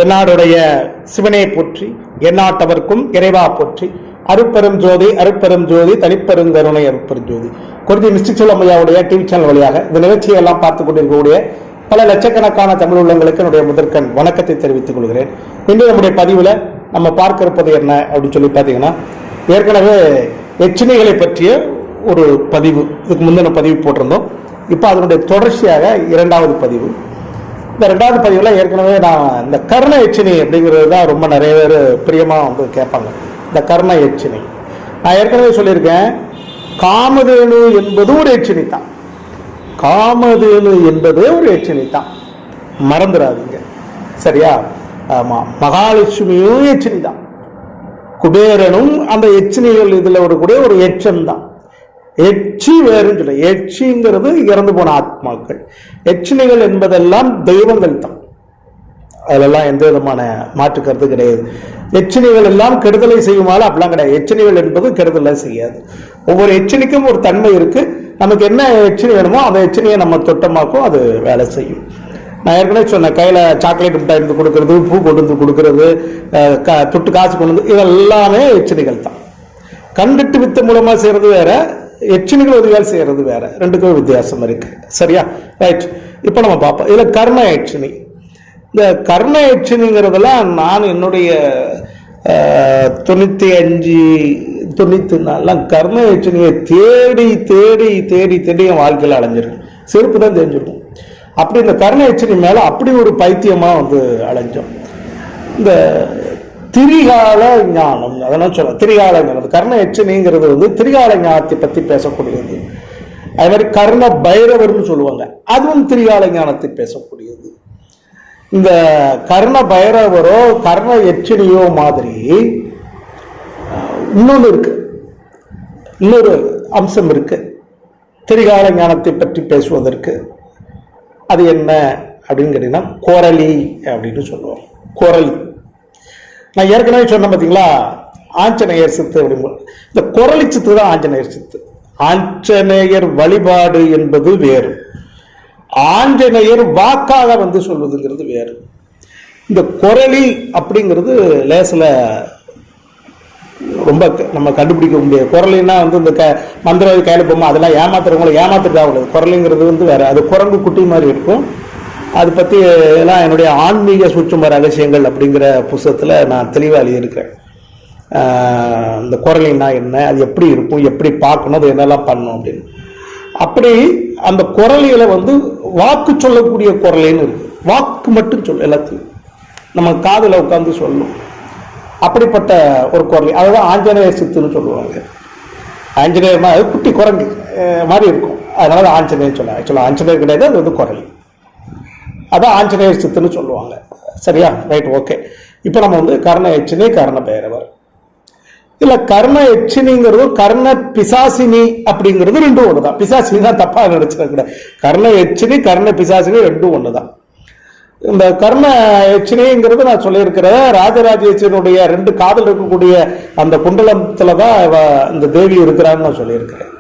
தென்னாடுடைய சிவனை போற்றி, எந்நாட்டவர்க்கும் இறைவா போற்றி, அருட்பெரும் ஜோதி அருட்பெரும் ஜோதி தனிப்பெருங்கருணை அருட்பெரும் ஜோதி. குறிஞ்சி மிஸ்டிக் செல்வமையாவுடைய டிவி சேனல் வழியாக இந்த நிகழ்ச்சியை எல்லாம் பார்த்துக் கொண்டிருக்கக்கூடிய பல லட்சக்கணக்கான தமிழ் உள்ளங்களுக்கு என்னுடைய முதற்கண் வணக்கத்தை தெரிவித்துக் கொள்கிறேன். இன்று நம்முடைய பதிவில் நம்ம பார்க்க இருப்பது என்ன அப்படின்னு சொல்லி பார்த்தீங்கன்னா, ஏற்கனவே எச்சினைகளை பற்றிய ஒரு பதிவு, இதுக்கு முந்தின பதிவு போட்டிருந்தோம். இப்போ அதனுடைய தொடர்ச்சியாக இரண்டாவது பதிவு. இந்த ரெண்டாவது பதிவில் ஏற்கனவே நான் இந்த கர்ண எச்சினை அப்படிங்கிறது தான் ரொம்ப நிறைய பேர் பிரியமாக வந்து கேட்பாங்க. இந்த கர்ண எச்சினை நான் ஏற்கனவே சொல்லியிருக்கேன், காமதேனு என்பது ஒரு எச்சினை தான். காமதேனு என்பதே ஒரு எச்சினை தான், மறந்துடாதீங்க, சரியா? ஆமா, மகாலட்சுமியும் எச்சினி தான், குபேரனும் அந்த எச்சினிகள் இதுல கூடிய ஒரு எச்சம் தான். எச்சி வேறுன்னு சொல்ல, எச்சிங்கிறது இறந்து போன ஆத்மாக்கள். எச்சினிகள் என்பதெல்லாம் தெய்வங்கள் தான், அதெல்லாம் எந்த விதமான மாற்று கருத்து கிடையாது. எச்சினிகள் எல்லாம் கெடுதலை செய்யுமாறு அப்படிலாம் கிடையாது. எச்சினிகள் என்பது கெடுதலை செய்யாது. ஒவ்வொரு எச்சினிக்கும் ஒரு தன்மை இருக்கு. நமக்கு என்ன எச்சினி வேணுமோ அந்த எச்சினியை நம்ம தொட்டமாக்கும், அது வேலை செய்யும். நான் ஏற்கனவே சொன்னேன், கையில் சாக்லேட் மிட்டாய் எடுத்து கொடுக்கறது, பூ கொண்டு வந்து கொடுக்கறது, தொட்டு காசு கொண்டு வந்து, இதெல்லாமே எச்சினிகள் தான். கண்டுட்டு வித்த மூலமா செய்யறது வேற, எச்சினிகள் உதவியால் செய்யறது வேற, ரெண்டுக்கும் வித்தியாசம் இருக்கு, சரியா? ரைட். இப்போ நம்ம பார்ப்போம். இதுல கர்ண எச்சினி. இந்த கர்ண எச்சினிங்கிறதெல்லாம் நான் என்னுடைய 95, 94 கர்ண எச்சினியை தேடி தேடி தேடி தேடி என் வாழ்க்கையில் அலைஞ்சிருக்கும். செருப்பு தான் தெரிஞ்சிருக்கும். அப்படி இந்த கர்ண எச்சினி மேல அப்படி ஒரு பைத்தியமா வந்து அலைஞ்சோம். இந்த திரிகால ஞானம், அதெல்லாம் சொல்ல, திரிகால ஞானம். கர்ண எச்சினிங்கிறது வந்து திரிகால ஞானத்தை பத்தி பேசக்கூடியது. அதே மாதிரி கர்ண பைரவர்னு சொல்லுவாங்க, அதுவும் திரிகால ஞானத்தை பேசக்கூடியது. இந்த கர்ண பைரவரோ கர்ண எச்சினியோ மாதிரி இன்னொன்று இருக்கு, இன்னொரு அம்சம் இருக்கு திரிகால ஞானத்தை பற்றி பேசுவதற்கு. அது என்ன அப்படின்னு கேட்டீங்கன்னா, கோரலி அப்படின்னு சொல்லுவோம். கோரலி நான் ஏற்கனவே சொன்னேன் பார்த்தீங்களா, ஆஞ்சநேயர் சித்து அப்படின்னு. இந்த குரலி சித்து தான் ஆஞ்சநேயர் சித்து. ஆஞ்சநேயர் வழிபாடு என்பது வேறு, ஆஞ்சநேயர் வாக்காக வந்து சொல்வதுங்கிறது வேறு. இந்த குரலி அப்படிங்கிறது லேசில் ரொம்ப நம்ம கண்டுபிடிக்க முடியாது. குரலின்னா வந்து இந்த மந்திரவாதி கையில் போமா, அதெல்லாம் ஏமாத்துறவங்களை ஏமாத்துட்டா உள்ளது. குரலிங்கிறது வந்து வேற, அது குரங்கு குட்டி மாதிரி இருக்கும். அதை பற்றி எல்லாம் என்னுடைய ஆன்மீக சூட்சும ரகசியங்கள் அப்படிங்கிற புத்தகத்தில் நான் தெளிவாக எழுதியிருக்கிறேன். இந்த குரலின்னா என்ன, அது எப்படி இருக்கும், எப்படி பார்க்கணும், அது என்னெல்லாம் பண்ணணும் அப்படின்னு. அப்படி அந்த குரலிகளை வந்து வாக்கு சொல்லக்கூடிய குரலின்னு இருக்கு. வாக்கு மட்டும் சொல்ல, எல்லாத்தையும் நம்ம காதில் உட்காந்து சொல்லணும். அப்படிப்பட்ட ஒரு குரலி, அதுதான் ஆஞ்சநேயர் சித்துன்னு சொல்லுவாங்க. ஆஞ்சநேயர் அது குட்டி குரங்கு மாதிரி இருக்கும், அதனால ஆஞ்சநேயர் சொல்ல. ஆக்சுவலாக ஆஞ்சநேயர் கிடையாது, அது வந்து குரலி. அதான் ஆஞ்சநேயர் சித்துன்னு சொல்லுவாங்க, சரியா? Right, okay. இப்போ நம்ம வந்து கர்ண எச்சினி, கர்ண பைரவர். இல்ல கர்ண எச்சினிங்கிறதும் கர்ண பிசாசினி அப்படிங்கிறது ரெண்டும் ஒண்ணுதான். பிசாசினி தான் தப்பா நினைச்சிடக்கூடாது. கர்ண எச்சினி கர்ண பிசாசினி ரெண்டும் ஒண்ணுதான். இந்த கர்ண எச்சினிங்கிறது நான் சொல்லியிருக்கிறேன், ராஜராஜேஸ்வரனுடைய 2 காதல் இருக்கக்கூடிய அந்த குண்டலத்துலதான் இந்த தேவி இருக்கிறான்னு நான் சொல்லியிருக்கிறேன்.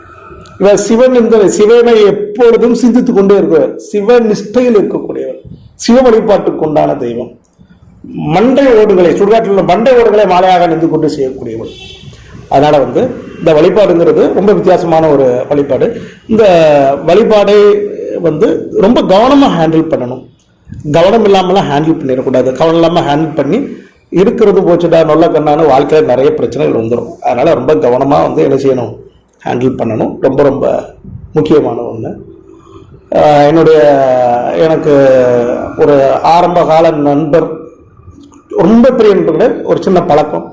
இவ சிவன், இந்த சிவனை எப்பொழுதும் சிந்தித்து கொண்டே இருக்கிறார். சிவ நிஷ்டையில் இருக்கக்கூடியவர், சிவ வழிபாட்டுக்கு உண்டான தெய்வம். மண்டை ஓடுகளை, சுடுகாட்டில் மண்டை ஓடுகளை மாலையாக நின்று கொண்டு செய்யக்கூடியவர். அதனால வந்து இந்த வழிபாடுங்கிறது ரொம்ப வித்தியாசமான ஒரு வழிபாடு. இந்த வழிபாடை வந்து ரொம்ப கவனமா ஹேண்டில் பண்ணணும். கவனம் இல்லாமலாம் ஹேண்டில் பண்ணிடக்கூடாது. கவனம் இல்லாமல் ஹேண்டில் பண்ணி இருக்கிறது போச்சுடா நொல்ல கண்ணான வாழ்க்கையில் நிறைய பிரச்சனைகள் வந்துடும். அதனால ரொம்ப கவனமா வந்து என்ன செய்யணும், ஹேண்டில் பண்ணணும். ரொம்ப ரொம்ப முக்கியமான ஒன்று. எனக்கு ஒரு ஆரம்ப கால நண்பர், ரொம்ப பெரிய நண்பர்கள், ஒரு சின்ன பழக்கம்,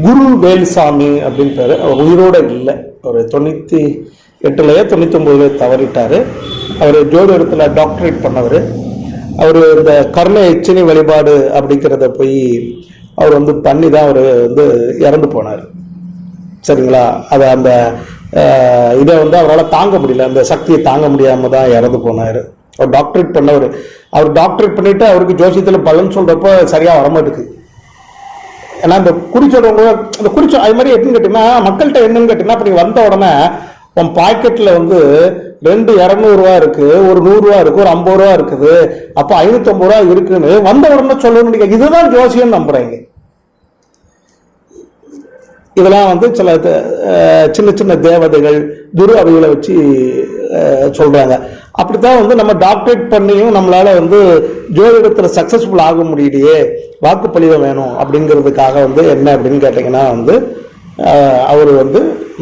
குரு வேல்சாமி அப்படின்னு பேரு. அவர் உயிரோட இல்லை, ஒரு 98லயோ 99லயோ தவறிட்டாரு. அவர் ஜோதிடத்துல டாக்டரேட் பண்ணவர். அவர் இந்த கர்ண எச்சினி வழிபாடு அப்படிங்கிறத போய் அவர் வந்து பண்ணி தான் அவர் வந்து இறந்து போனார், சரிங்களா? அதை அந்த இதை வந்து அவரால் தாங்க முடியல, அந்த சக்தியை தாங்க முடியாம தான் இறந்து போனார். அவர் டாக்டரேட் பண்ணவர். அவர் டாக்டரேட் பண்ணிட்டு அவருக்கு ஜோசியத்தில் பலன் சொல்றப்ப சரியா வரமாட்டுக்கு. ஏன்னா இந்த குறி சொல்றவங்க, இந்த குறி அது மாதிரி எப்படின்னு கேட்டீங்கன்னா, மக்கள்கிட்ட என்னன்னு கேட்டீங்கன்னா, அப்படி வந்த உடனே உன் பாக்கெட்ல வந்து 2 200 இருக்கு, ஒரு 100 இருக்கு, ஒரு 50 இருக்குது, அப்ப 550 இருக்குன்னு வந்த உடனே சொல்லணும். இதுதான் ஜோசியம் நம்புறீங்க. இதெல்லாம் சில சின்ன சின்ன தேவதைகள் குரு அவைகளை வச்சு சொல்றாங்க. அப்படித்தான் நம்ம டாக்டரேட் பண்ணியும் நம்மளால ஜோதிடத்துல சக்சஸ்ஃபுல் ஆக முடியலையே, வாக்குப்பளிதம் வேணும் அப்படிங்கிறதுக்காக என்ன அப்படின்னு கேட்டீங்கன்னா அவர்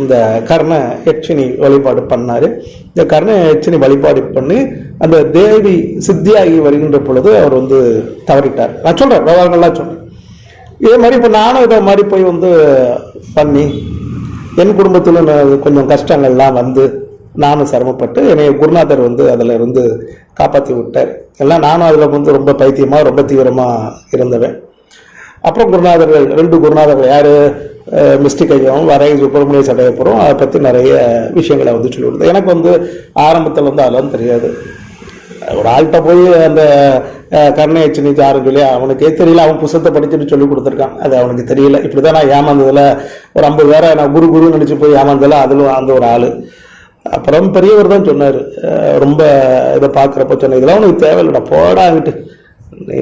இந்த கர்ண யட்சினி வழிபாடு பண்ணாரு. இந்த கர்ண யட்சினி வழிபாடு பண்ணி அந்த தேவி சித்தியாகி வருகின்ற பொழுது அவர் தவறிட்டார். நான் சொல்றேன், விவரங்கள்லாம் சொல்றேன். இதே மாதிரி இப்போ நானும் இதை மாதிரி போய் பண்ணி என் குடும்பத்தில் கொஞ்சம் கஷ்டங்கள்லாம் நானும் சிரமப்பட்டு என்னை குருநாதர் அதில் இருந்து காப்பாற்றி விட்டார். எல்லாம் நானும் அதில் ரொம்ப பைத்தியமாக ரொம்ப தீவிரமாக இருந்தவன். அப்புறம் குருநாதர்கள் 2 குருநாதர்கள் யார், மிஸ்டிக் ஐயாவும் வரை சுப்பிரமணிய சடையப்புறம் அதை பற்றி நிறைய விஷயங்களை சொல்லி கொடுத்தேன். எனக்கு ஆரம்பத்தில் அதெல்லாம் தெரியாது. ஒரு ஆள்கிட்ட போய் அந்த கர்ணயட்சினி யாருன்னு சொல்லி அவனுக்கே தெரியல, அவன் புத்தகத்தை படிச்சுட்டு சொல்லி கொடுத்துருக்கான், அது அவனுக்கு தெரியல. இப்படிதான் நான் ஏமாந்ததில் ஒரு 50 பேரை நான் குருன்னு நினச்சி போய் ஏமாந்ததில் அதில் அந்த ஒரு ஆள். அப்புறம் பெரியவர் தான் சொன்னார், ரொம்ப இதை பார்க்குறப்ப சொன்ன, இதெல்லாம் உனக்கு தேவையில்லைடா, போடாங்கிட்டு நீ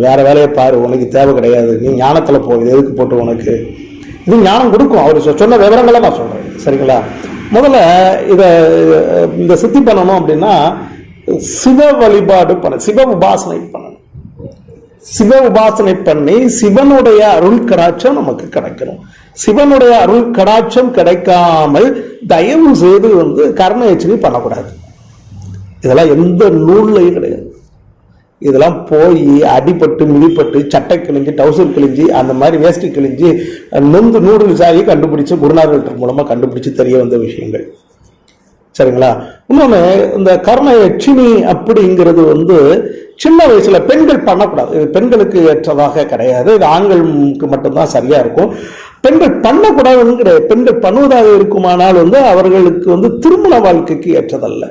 வேற வேலையை பாரு, உனக்கு தேவை கிடையாது, நீ ஞானத்தில் போ, இது எதுக்கு போட்டு உனக்கு இது ஞானம் கொடுக்கும். அவர் சொன்ன விவரங்களை நான் சொல்கிறேன், சரிங்களா? முதல்ல இந்த சித்தி பண்ணணும் அப்படின்னா சிவ வழிபாடு பண்ண, சிவ உபாசனை பண்ணணும். சிவ உபாசனை பண்ணி சிவனுடைய அருள் கடாட்சம் நமக்கு கிடைக்கணும். சிவனுடைய அருள் கடாட்சம் கிடைக்காமல் தயவு செய்து கர்ணயட்சினி பண்ணக்கூடாது. இதெல்லாம் எந்த நூல்லையும் கிடையாது. இதெல்லாம் போய் அடிபட்டு மிதிப்பட்டு சட்டை கிழிஞ்சி டவுசர் கிழிஞ்சி அந்த மாதிரி வேஷ்டி கிழிஞ்சி நொந்து நூடுல்ஸ் ஆகி கண்டுபிடிச்சு குருநாதர்கள் மூலமா கண்டுபிடிச்சு தெரிய வந்த விஷயங்கள், சரிங்களா? இன்னொன்னு, இந்த கர்ண யட்சினி அப்படிங்கிறது சின்ன வயசுல பெண்கள் பண்ணக்கூடாது. இது பெண்களுக்கு ஏற்றதாக கிடையாது, இது ஆண்களுக்கு மட்டும்தான் சரியா இருக்கும். பெண்கள் பண்ணக்கூடாதுன்னு கிடையாது. பெண்கள் பண்ணுவதாக இருக்குமானால் அவர்களுக்கு திருமண வாழ்க்கைக்கு ஏற்றதல்ல,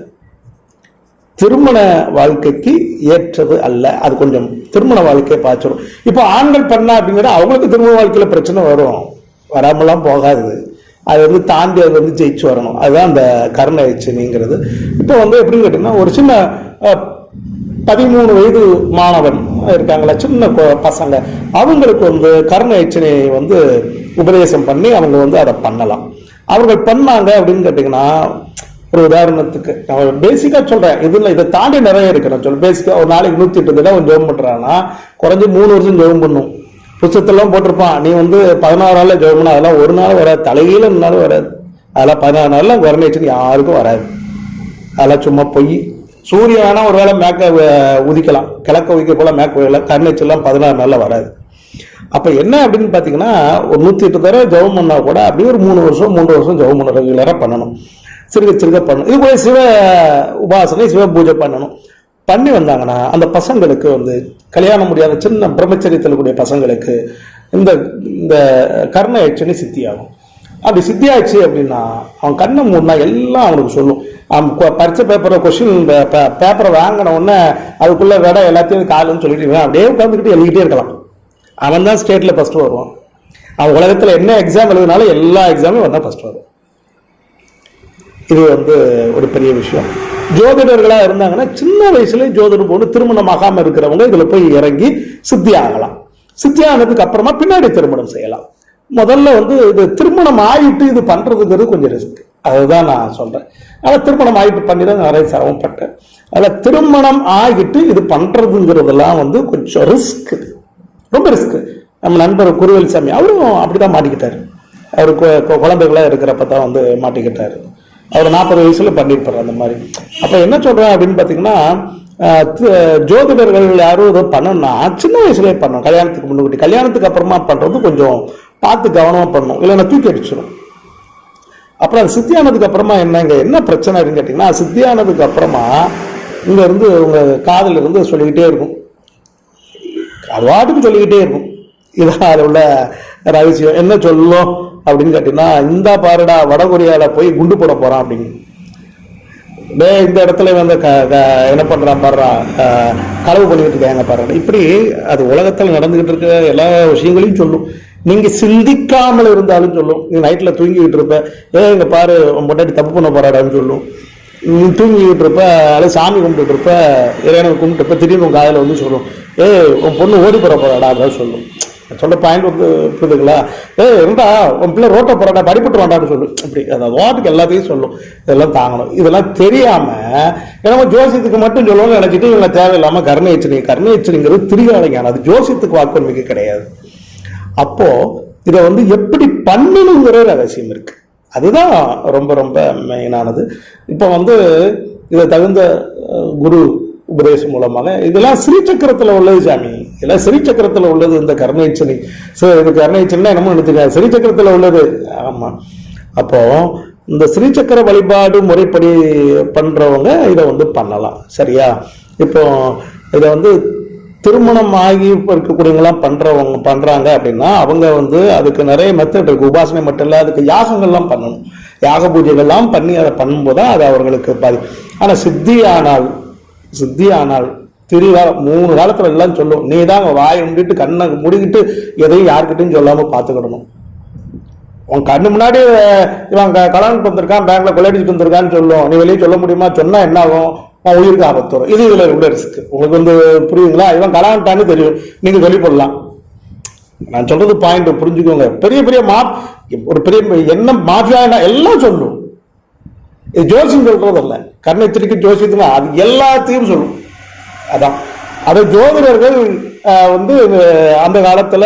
திருமண வாழ்க்கைக்கு ஏற்றது அல்ல. அது கொஞ்சம் திருமண வாழ்க்கையை பாய்ச்சிடும். இப்போ ஆண்கள் பண்ணா அப்படிங்கிற அவங்களுக்கு திருமண வாழ்க்கையில பிரச்சனை வரும், வராமலாம் போகாது. அது தாண்டி அது ஜெயிச்சு வரணும். அதுதான் அந்த கர்ண யட்சினிங்கிறது. இப்போ எப்படின்னு கேட்டீங்கன்னா, ஒரு சின்ன 13 வயது மாணவன் இருக்காங்களா, சின்ன பசங்க, அவங்களுக்கு கர்ண யட்சினை உபதேசம் பண்ணி அவங்க அதை பண்ணலாம். அவர்கள் பண்ணாங்க அப்படின்னு கேட்டீங்கன்னா, ஒரு உதாரணத்துக்கு நான் பேசிக்கா சொல்றேன், இதுல இதை தாண்டி நிறைய இருக்கு. நான் சொல்ல பேசிக்கா ஒரு நாளைக்கு 108 தடவை ஜெபம் பண்றான்னா குறைஞ்சு 3 வருஷம் ஜெபம் பண்ணும். புத்தகத்தெல்லாம் போட்டிருப்பான், நீ 16 நாள்ல ஜெபம் பண்ண, அதெல்லாம் ஒரு நாள் வராது, தலையில நாளும் வராது. அதெல்லாம் 16 நாள்ல கர்ண யட்சினி யாருக்கும் வராது. அதெல்லாம் சும்மா பொய். சூரியனா ஒரு வேளை மேக்க உதிக்கலாம், கிழக்க உதிக்க போல மேக்க உதிக்கல, கர்ண யட்சினிலாம் 16 நாள்ல வராது. அப்ப என்ன அப்படின்னு பாத்தீங்கன்னா, ஒரு 108 தடவை ஜெபம் பண்ணா கூட அப்படியே ஒரு 3 வருஷம் ஜெபம் பண்ண ரெகுலரா பண்ணணும், சிறுக சிறுக பண்ணணும். இது கூட சிவ உபாசனை சிவ பூஜை பண்ணணும். பண்ணி வந்தாங்கன்னா அந்த பசங்களுக்கு கல்யாணம் முடியாத சின்ன பிரம்மச்சரியத்தில் கூடிய பசங்களுக்கு இந்த இந்த கர்ண யட்சினி சித்தியாகும். அப்படி சித்தியாச்சு அப்படின்னா அவன் கண்ணை மூடினா எல்லாம் அவனுக்கு சொல்லும். அவன் பரிச்சை பேப்பரை கொஸ்டின் பேப்பரை வாங்கின உடனே அதுக்குள்ள விட எல்லாத்தையும் காலுன்னு சொல்லிட்டு அப்படியே உட்காந்துக்கிட்டு எழுதிக்கிட்டே இருக்கலாம். அவன் தான் ஸ்டேட்ல ஃபர்ஸ்ட் வருவான். அவன் உலகத்துல என்ன எக்ஸாம் எழுதினாலும் எல்லா எக்ஸாமும் அவன் தான் ஃபர்ஸ்ட் வருவான். இது ஒரு பெரிய விஷயம். ஜோதிடர்களா இருந்தாங்கன்னா சின்ன வயசுல ஜோதிடம் போட்டு திருமணமாகாம இருக்கிறவங்க இதுல போய் இறங்கி சித்தி ஆகலாம். சித்தி ஆனதுக்கு அப்புறமா பின்னாடி திருமணம் செய்யலாம். முதல்ல இது திருமணம் ஆயிட்டு இது பண்றதுங்கிறது கொஞ்சம் ரிஸ்க், அதுதான் நான் சொல்றேன். ஆனா திருமணம் ஆகிட்டு பண்ணி தான் நிறைய சிரமப்பட்டேன். அதில் திருமணம் ஆகிட்டு இது பண்றதுங்கிறதெல்லாம் கொஞ்சம் ரிஸ்க், ரொம்ப ரிஸ்க். நம்ம நண்பர் குருவேல் சாமி அவரும் அப்படிதான் மாட்டிக்கிட்டாரு. அவருக்கு குழந்தைகளா இருக்கிறப்ப தான் மாட்டிக்கிட்டாரு. அவர் 40 வயசுல பண்ணிருப்பாரு அந்த மாதிரி. அப்ப என்ன சொல்றேன் அப்படின்னு பாத்தீங்கன்னா, ஜோதிடர்கள் யாரும் இதை பண்ணணும்னா சின்ன வயசுலயே பண்ணணும். கல்யாணத்துக்கு முன்னாடி, கல்யாணத்துக்கு அப்புறமா பண்றது கொஞ்சம் பார்த்து கவனமா பண்ணணும், இல்லைன்னா தூக்கி அடிச்சிடும். அப்புறம் சித்தியானதுக்கு அப்புறமா என்ன பிரச்சனை அப்படின்னு கேட்டீங்கன்னா, சித்தியானதுக்கு அப்புறமா இங்க இருந்து உங்க காதல இருந்து சொல்லிக்கிட்டே இருக்கும், அது வாட்டுக்கு சொல்லிக்கிட்டே இருக்கும். இதான் அதில் உள்ள ரகசியம். என்ன சொல்லும் அப்படின்னு கேட்டீங்கன்னா, இந்த பாருடா வடகொரியால போய் குண்டு போட போறான் அப்படின்னு, இந்த இடத்துல என்ன பண்றான் பாடுறா, களவு பண்ணிட்டு இருக்காங்க பாரு. இப்படி அது உலகத்தில் நடந்துகிட்டு இருக்க எல்லா விஷயங்களையும் சொல்லும். நீங்க சிந்திக்காமல் இருந்தாலும் சொல்லும். நீ நைட்ல தூங்கிக்கிட்டு இருப்ப, இங்க பாரு முன்னாடி தப்பு பண்ண போறாடான்னு சொல்லும். தூங்கிக்கிட்டு இருப்ப அல்லது சாமி கும்பிட்டு இருப்ப இறைவனை கும்பிட்டு இருப்ப திடீர்னு உங்கள் காதில் வந்து சொல்லும், உன் பொண்ணு ஓடி போகிறாடா அப்படின்னு சொல்லும். சொல்ல பாயிண்ட் வந்து புரியுதுங்களா? இருந்தா உன் பிள்ளை ரோட்டை போறாடா படிப்பட்டு வேண்டான்னு சொல்லும். இப்படி அந்த வாட்டுக்கு எல்லாத்தையும் சொல்லும். இதெல்லாம் தாங்கணும். இதெல்லாம் தெரியாம ஏன்னா ஜோசியத்துக்கு மட்டும் சொல்லணும்னு நினைச்சிட்டு இவங்க தேவையில்லாம கர்ணயச்சனிங்கிறது திரிகாலைஞானம், அது ஜோசியத்துக்கு வாக்குரிமைக்கு கிடையாது. அப்போ இதை வந்து எப்படி பண்ணணுங்கிற ரகசியம் இருக்கு. அதுதான் ரொம்ப ரொம்ப மெயினானது. இப்போ வந்து இதை தகுந்த குரு உபதேசம் மூலமாக இதெல்லாம் ஸ்ரீசக்கரத்தில் உள்ளது சாமி, இதெல்லாம் ஸ்ரீசக்கரத்தில் உள்ளது. இந்த கர்ணயச்சனி இது கர்ணயச்சனா என்னமோ நினைச்சுக்க, ஸ்ரீசக்கரத்தில் உள்ளது. ஆமா. அப்போ இந்த ஸ்ரீசக்கர வழிபாடு முறைப்படி பண்றவங்க இதை வந்து பண்ணலாம். சரியா? இப்போ இதை வந்து திருமணம் ஆகி இருக்கக்கூடியவங்களாம் பண்றாங்க அப்படின்னா அவங்க வந்து அதுக்கு நிறைய மெத்தட் இருக்கு. உபாசனை மட்டும் இல்லை, அதுக்கு யாகங்கள்லாம் பண்ணணும். யாக பூஜைகள்லாம் பண்ணி அதை பண்ணும்போது தான் அது அவர்களுக்கு பாதி. ஆனா சித்தி ஆனால் திரிகால 3 காலத்துல எல்லாம் சொல்லும், நீ தான் வாயை முடிட்டு கண்ணை முடிக்கிட்டு எதையும் யாருக்கிட்டையும் சொல்லாம பாத்துக்கிடணும். உன் கண்ணு முன்னாடி இவன் கல்யாணம் வந்திருக்கான், பேங்க்ல கொள்ளையடிச்சுட்டு வந்திருக்கான்னு சொல்லும். நீ வெளியே சொல்ல முடியுமா? சொன்னா என்ன ஆகும்? உன் உயிருக்கு ஆபத்து வரும். இதுல உள்ள ரிஸ்க் உங்களுக்கு வந்து புரியுதுங்களா? இவன் கல்யாணத்தான்னு தெரியும், நீங்க சொல்லி போடலாம். நான் சொல்றது பாயிண்ட் புரிஞ்சுக்கோங்க. பெரிய பெரிய ஒரு பெரிய என்ன மாஃபியா எல்லாம் சொல்லும். இது ஜோசியம் சொல்றது இல்ல, கர்ணயச்சனிக்கு ஜோசியத்துக்கு அது எல்லாத்தையும் சொல்லும். அதான் அதை ஜோதிடர்கள் வந்து அந்த காலத்துல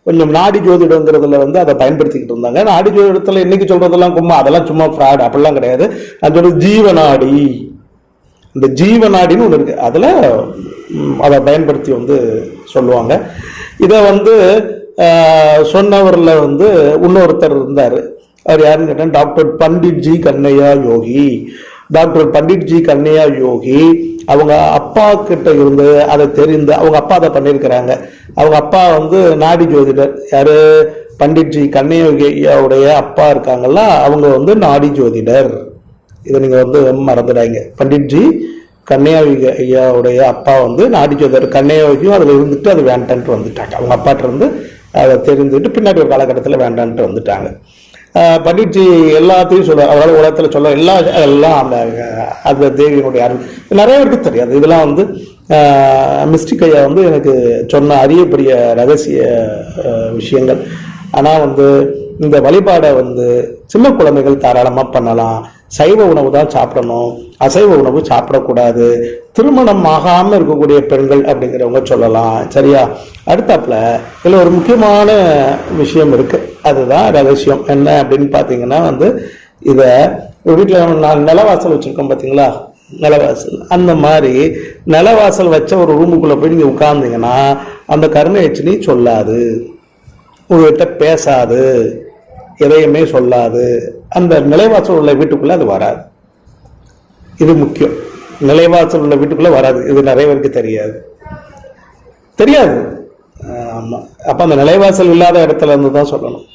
கொஞ்சம் நாடி ஜோதிடங்கிறதுல வந்து அதை பயன்படுத்திக்கிட்டு இருந்தாங்க. நாடி ஜோதிடத்துல இன்னைக்கு சொல்றதெல்லாம் கும்மா, அதெல்லாம் சும்மா ஃப்ராட், அப்படிலாம் கிடையாது. நான் சொல்றது ஜீவநாடி, இந்த ஜீவநாடின்னு ஒன்று இருக்கு, அதுல அதை பயன்படுத்தி வந்து சொல்லுவாங்க. இதை வந்து சொன்னவர்ல வந்து இன்னொருத்தர் இருந்தாரு. அவர் யாருன்னு கேட்டேன், டாக்டர் பண்டிட்ஜி கண்ணையா யோகி. டாக்டர் பண்டிட்ஜி கண்ணையா யோகி அவங்க அப்பா கிட்ட இருந்து அதை தெரிந்து, அவங்க அப்பா அதை பண்ணியிருக்கிறாங்க. அவங்க அப்பா வந்து நாடி ஜோதிடர். யாரு? பண்டிட்ஜி கண்ணையாவுடைய அப்பா இருக்காங்கல்ல, அவங்க வந்து நாடி ஜோதிடர். இதை நீங்க வந்து மறந்துடாங்க. பண்டிட்ஜி கண்ணையாவுடைய அப்பா வந்து நாடி ஜோதிடர். கண்ணையாவியும் அதுல இருந்துட்டு அது வேண்டான்ட்டு வந்துட்டாங்க. அவங்க அப்பாட்ட இருந்து அதை தெரிஞ்சுட்டு பின்னாடி ஒரு காலகட்டத்தில் வேண்டான்ட்டு வந்துட்டாங்க. பண்டிட்ஜி எல்லாத்தையும் சொல்ல, அவரால் உலகத்தில் சொல்ல எல்லாம் அந்த தேவியினுடைய அருள் நிறைய பேருக்கு தெரியாது. இதெல்லாம் வந்து மிஸ்டிக் ஐயா வந்து எனக்கு சொன்ன அரிய பெரிய ரகசிய விஷயங்கள். ஆனால் வந்து இந்த வழிபாடை வந்து சின்ன குழந்தைகள் தாராளமாக பண்ணலாம். சைவ உணவு தான் சாப்பிடணும், அசைவ உணவு சாப்பிடக்கூடாது. திருமணம் ஆகாம இருக்கக்கூடிய பெண்கள் அப்படிங்கிறவங்க சொல்லலாம். சரியா? அடுத்தாப்புல இதுல ஒரு முக்கியமான விஷயம் இருக்கு, அதுதான் ரகசியம். என்ன அப்படின்னு பாத்தீங்கன்னா வந்து இத வீட்டுல நான் நிலவாசல் வச்சிருக்கோம் பாத்தீங்களா, நிலவாசல். அந்த மாதிரி நிலவாசல் வச்ச ஒரு ரூமுக்குள்ள போய் நீங்க உட்கார்ந்தீங்கன்னா அந்த கர்ணயச்சனி சொல்லாது, உங்ககிட்ட பேசாது, எதையுமே சொல்லாது. அந்த நிலைவாசல் உள்ள வீட்டுக்குள்ள அது வராது. இது முக்கியம். நிலைவாசல் உள்ள வீட்டுக்குள்ள வராது. இது நிறைய பேருக்கு தெரியாது. ஆமா. அப்ப அந்த நிலைவாசல் இல்லாத இடத்துல இருந்து தான் சொல்லணும்.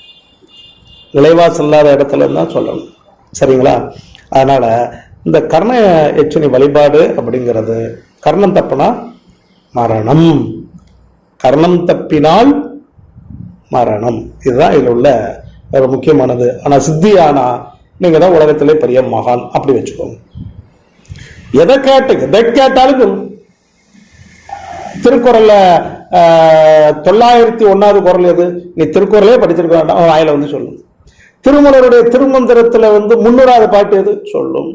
நிலைவாசல் இல்லாத இடத்துல இருந்து தான் சொல்லணும். சரிங்களா? அதனால இந்த கர்ண எச்சனி வழிபாடு அப்படிங்கிறது, கர்ணம் தப்பினா மரணம், கர்ணம் தப்பினால் மரணம், இதுதான் இதுல உள்ள ஒரு முக்கியமானது. ஆனா சித்தியானா நீங்க தான் உலகத்திலே பெரிய மகான், அப்படி வச்சுக்கோங்க. எதை கேட்டாலும் சொல்லும். திருக்குறள்ல 901வது குறள் எது? நீ திருக்குறளே படிச்சிருக்க வேண்டாம், வாயில வந்து சொல்லும். திருமலருடைய திருமந்திரத்துல வந்து 300வது பாட்டு எது? சொல்லும்.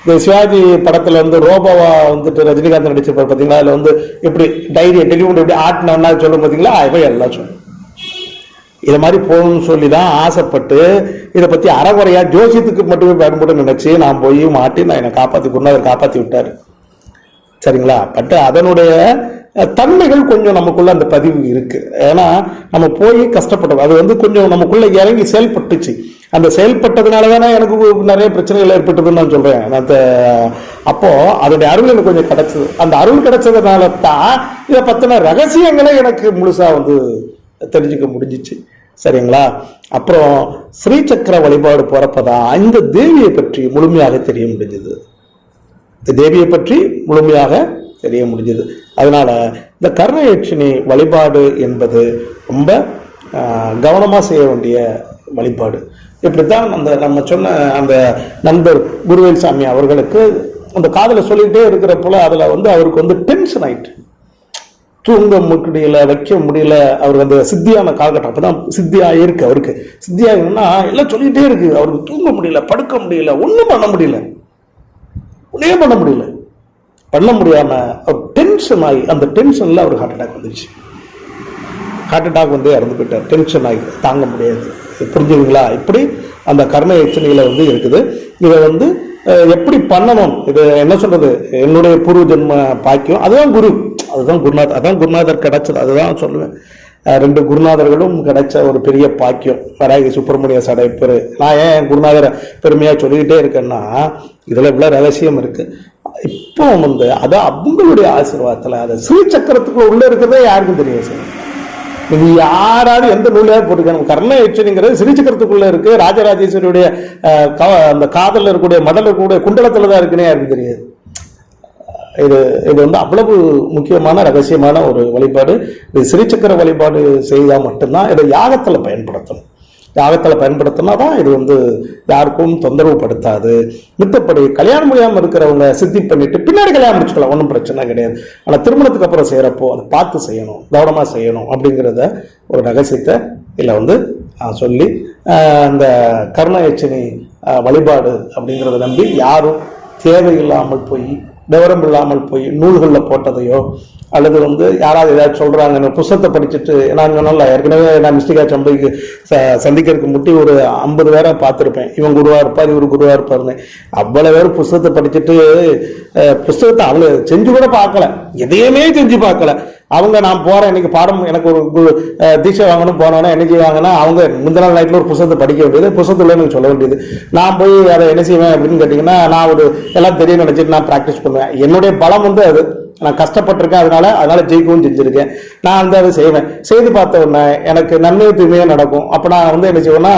இந்த சிவாஜி படத்துல வந்து ரோபோவா வந்துட்டு ரஜினிகாந்த் நடிச்சிருப்பாரு பாத்தீங்களா, அதுல வந்து எப்படி டைரியை டெலிஃபோன் எப்படி ஆட்டினா சொல்லும் பாத்தீங்களா, இவை எல்லாம் சொல்லும். இதை மாதிரி போகணும்னு சொல்லி தான் ஆசைப்பட்டு இதை பத்தி அறகுறையா ஜோசியத்துக்கு மட்டுமே பயன்படும் நினைச்சு நான் போய் மாட்டி நான் என்னை காப்பாத்தி குருநாதர் காப்பாத்தி விட்டாரு. சரிங்களா? பட் அதனுடைய தன்மைகள் கொஞ்சம் நமக்குள்ள அந்த பதிவு இருக்கு. ஏன்னா நம்ம போய் கஷ்டப்பட்டது, அது வந்து கொஞ்சம் நமக்குள்ள இறங்கி செயல்பட்டுச்சு. அந்த செயல்பட்டதுனால தானே எனக்கு நிறைய பிரச்சனைகள் ஏற்பட்டதுன்னு நான் சொல்றேன். அப்போ அதனுடைய அருள் எனக்கு கொஞ்சம் கிடைச்சது. அந்த அருள் கிடைச்சதுனால தான் இதை பத்தின ரகசியங்களை எனக்கு முழுசா வந்து தெரிஞ்சுக்க முடிஞ்சிச்சு. சரிங்களா? அப்புறம் ஸ்ரீசக்கர வழிபாடு போறப்பதான் இந்த தேவியை பற்றி முழுமையாக தெரிய முடிஞ்சது. இந்த தேவியை பற்றி முழுமையாக தெரிய முடிஞ்சது. அதனால இந்த கர்ணயட்சினி வழிபாடு என்பது ரொம்ப கவனமா செய்ய வேண்டிய வழிபாடு. இப்படித்தான் அந்த நம்ம சொன்ன அந்த நண்பர் குருவேல்சாமி அவர்களுக்கு அந்த காதலை சொல்லிக்கிட்டே இருக்கிறப்போல அதில் வந்து அவருக்கு வந்து டென்ஷன் ஆயிட்டு, தூங்க முடியல, வைக்க முடியல. அவருக்கு அந்த சித்தியான காலகட்டம், அப்பதான் சித்தியா இருக்கு அவருக்கு. சித்தியாகணும்னா எல்லாம் சொல்லிக்கிட்டே இருக்கு, அவருக்கு தூங்க முடியல, படுக்க முடியல, ஒன்றும் பண்ண முடியல, ஒன்னே பண்ண முடியாம டென்ஷன் ஆகி, அந்த டென்ஷன்ல அவருக்கு ஹார்ட் அட்டாக் வந்துச்சு. ஹார்ட் அட்டாக் வந்து இறந்து போயிட்டார். டென்ஷன் ஆகி தாங்க முடியாது. புரிஞ்சுங்களா? இப்படி அந்த கர்ண எச்சனையில வந்து இருக்குது. இதை வந்து எப்படி பண்ணணும், இது என்ன சொல்றது, என்னுடைய பூர்வ ஜென்ம பாக்கியம். அதுதான் குரு, அதுதான் குருநாதர், அதான் குருநாதர் கிடைச்சது. அதுதான் சொல்லுவேன், 2 குருநாதர்களும் கிடைச்ச ஒரு பெரிய பாக்கியம். வராகி சுப்பிரமணிய சடைப்பர். நான் ஏன் குருநாதரை பெருமையா சொல்லிக்கிட்டே இருக்கேன்னா, இதுல இவ்வளவு ரகசியம் இருக்கு. இப்போ வந்து அது அவங்களுடைய ஆசீர்வாதத்துல, அது ஸ்ரீ சக்கரத்துக்குள்ள உள்ள இருக்கிறதே யாருக்கும் தெரியும் சார். நீங்க யாராவது எந்த நூலையாவது போட்டுக்கணும், கர்ண எச்சனைங்கிறது ஸ்ரீசக்கரத்துக்குள்ள இருக்கு. ராஜராஜேஸ்வரியுடைய அந்த காதல் இருக்கக்கூடிய மடல் இருக்கக்கூடிய குண்டலத்துலதான் இருக்குன்னே யாருக்கும் தெரியாது. இது வந்து அவ்வளவு முக்கியமான ரகசியமான ஒரு வழிபாடு. இது ஸ்ரீசக்கர வழிபாடு செய்தா மட்டும்தான் இதை யாகத்துல பயன்படுத்தணும். யாகத்தில் பயன்படுத்தினா தான் இது வந்து யாருக்கும் தொந்தரவு படுத்தாது. மித்தப்படி கல்யாணம் முடியாமல் இருக்கிறவங்க சித்தி பண்ணிட்டு பின்னாடி கல்யாணம் முடிச்சுக்கலாம், ஒன்றும் பிரச்சனை கிடையாது. ஆனால் திருமணத்துக்கு அப்புறம் செய்கிறப்போ அதை பார்த்து செய்யணும், கவனமாக செய்யணும் அப்படிங்கிறத ஒரு ரகசியத்தை இதில் வந்து சொல்லி, அந்த கர்ண எச்சனை வழிபாடு அப்படிங்கிறத நம்பி யாரும் தேவையில்லாமல் போய், விவரம் இல்லாமல் போய் நூல்களில் போட்டதையோ அல்லது வந்து யாராவது ஏதாவது சொல்றாங்க, புத்தகத்தை படிச்சுட்டு, நான் சொன்னால ஏற்கனவே நான் மிஸ்டிகா சம்பைக்கு சந்திக்கிறதுக்கு முட்டி ஒரு 50 பேரை பார்த்துருப்பேன். இவன் குருவா இருப்பார், இவர் குருவா இருப்பாருன்னு. அவ்வளவு பேர் புத்தகத்தை படிச்சுட்டு புத்தகத்தை அவங்க செஞ்சு கூட பார்க்கல, எதையுமே செஞ்சு பார்க்கல. அவங்க நான் போறேன் இன்னைக்கு பாடம், எனக்கு ஒரு தீட்சை வாங்கணும் போனோன்னா என்ன செய்வாங்கன்னா, அவங்க முந்தின நாள் நைட்ல ஒரு புத்தகத்தை படிக்க வேண்டியது, புத்தகத்துல எனக்கு சொல்ல வேண்டியது. நான் போய் அதை என்ன செய்வேன் அப்படின்னு கேட்டீங்கன்னா, நான் ஒரு எல்லாம் தெரியும் நினைச்சிட்டு நான் பிராக்டிஸ் பண்ணுவேன். என்னுடைய பலம் வந்து அது, நான் கஷ்டப்பட்டிருக்கேன், அதனால ஜெயிக்கவும் செஞ்சிருக்கேன். நான் வந்து அதை செய்வேன். செய்து பார்த்த உடனே எனக்கு நன்மை தூய்மையாக நடக்கும். அப்போ நான் வந்து என்ன செய்வேன்னா,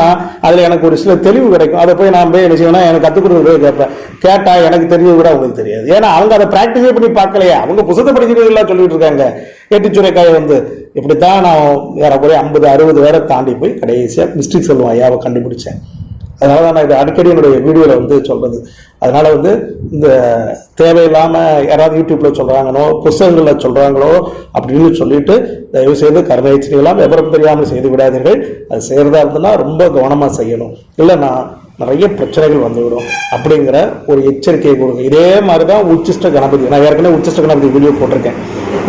அதில் எனக்கு ஒரு சில தெளிவு கிடைக்கும். அதை போய் நான் போய் என்ன செய்வேன்னா, எனக்கு கற்றுக் கொடுக்குறது கேட்பேன். கேட்டால் எனக்கு தெரிஞ்சது கூட அவங்களுக்கு தெரியாது. ஏன்னா அவங்க அதை ப்ராக்டிஸே பண்ணி பார்க்கலையே. அவங்க புத்தகத்தை படிக்கிறதுலாம் சொல்லிட்டு இருக்காங்க. ஏட்டுச்சுரைக்காயை வந்து இப்படித்தான் நான் ஏறக்குறைய 50-60 பேரை தாண்டி போய் கடைசியாக மிஸ்டேக் சொல்லுவேன் ஐயாவை கண்டுபிடிச்சேன். அதனால தான் நான் இது அடிக்கடி என்னுடைய வீடியோவில் வந்து சொல்றது. அதனால வந்து இந்த தேவையில்லாமல் யாராவது யூடியூப்ல சொல்றாங்களோ, புத்தகங்களில் சொல்றாங்களோ அப்படின்னு சொல்லிட்டு தயவு செய்து கர்ண எச்சனையெல்லாம் விவரம் தெரியாமல் செய்து விடாதீர்கள். அது செய்யறதா இருந்ததுன்னா ரொம்ப கவனமாக செய்யணும், இல்லைன்னா நிறைய பிரச்சனைகள் வந்துவிடும் அப்படிங்கிற ஒரு எச்சரிக்கையை கொடுங்க. இதே மாதிரி தான் உச்சிஷ்ட கணபதி. நான் ஏற்கனவே உச்சிஷ்ட கணபதி வீடியோ போட்டிருக்கேன்.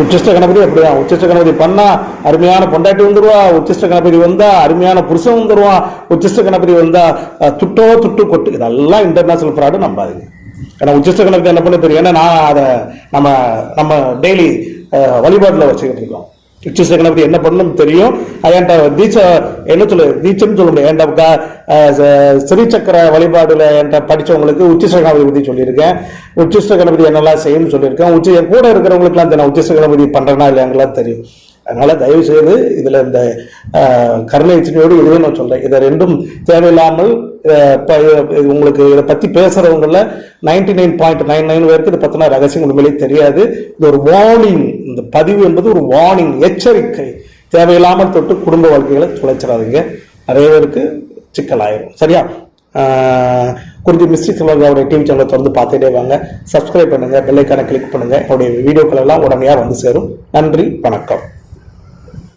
உச்சிஷ்ட கணபதி அப்படிதான். உச்சிஷ்ட கணபதி பண்ணா அருமையான பொண்டாட்டி வந்துருவா, உச்சிஷ்ட கணபதி வந்தா அருமையான புருஷன் வந்துருவான், உச்சிஷ்ட கணபதி வந்தா துட்டு கொட்டு. இதெல்லாம் இன்டர்நேஷனல் ஃப்ராடு, நம்பாதீங்க. ஏன்னா உச்சிஷ்ட கணபதி என்ன பண்ண தெரியும், ஏன்னா நான் அதை நம்ம டெய்லி வழிபாட்டில் வச்சுக்கிட்டு இருக்கோம். உச்சிஷ்ட கணபதி என்ன பண்ணணும் தெரியும். என்கிட்ட தீட்சை என்ன தீட்சைன்னு சொல்ல முடியாது. என்கிட்ட ஸ்ரீசக்கர வழிபாடுல என்கிட்ட படிச்சவங்களுக்கு உச்சிஷ்ட கணபதி பத்தி சொல்லியிருக்கேன். உச்சிஷ்ட கணபதி என்னெல்லாம் செய்யணும்னு சொல்லியிருக்கேன். என் கூட இருக்கிறவங்களுக்குலாம் தெரியும் உச்சிஷ்ட கணபதி பண்றேன்னா இல்லையாங்கலாம் தெரியும். அதனால தயவு செய்து இதுல இந்த கர்ண எச்சனையோடு இதுவே நான் சொல்றேன். இதை ரெண்டும் தேவையில்லாமல் உங்களுக்கு இதை பத்தி பேசுறவங்கள 99.99 பேருக்கு இதை பத்தின ரகசியம் உண்மையிலே தெரியாது. இது ஒரு வார்னிங். இந்த பதிவு என்பது ஒரு வார்னிங், எச்சரிக்கை. தேவையில்லாமல் தொட்டு குடும்ப வாழ்க்கைகளை துளைச்சிடாதீங்க, நிறைய பேருக்கு சிக்கலாயிரும். சரியா? குறிஞ்சி மிஸ்ட்ரி செல்வராஜ் அவருடைய டிவி சேனலை தொடர்ந்து பார்த்துட்டே வாங்க. சப்ஸ்கிரைப் பண்ணுங்க, பெல் ஐக்கானை கிளிக் பண்ணுங்க. அவருடைய வீடியோக்கள் எல்லாம் உடனடியாக வந்து சேரும். நன்றி, வணக்கம்.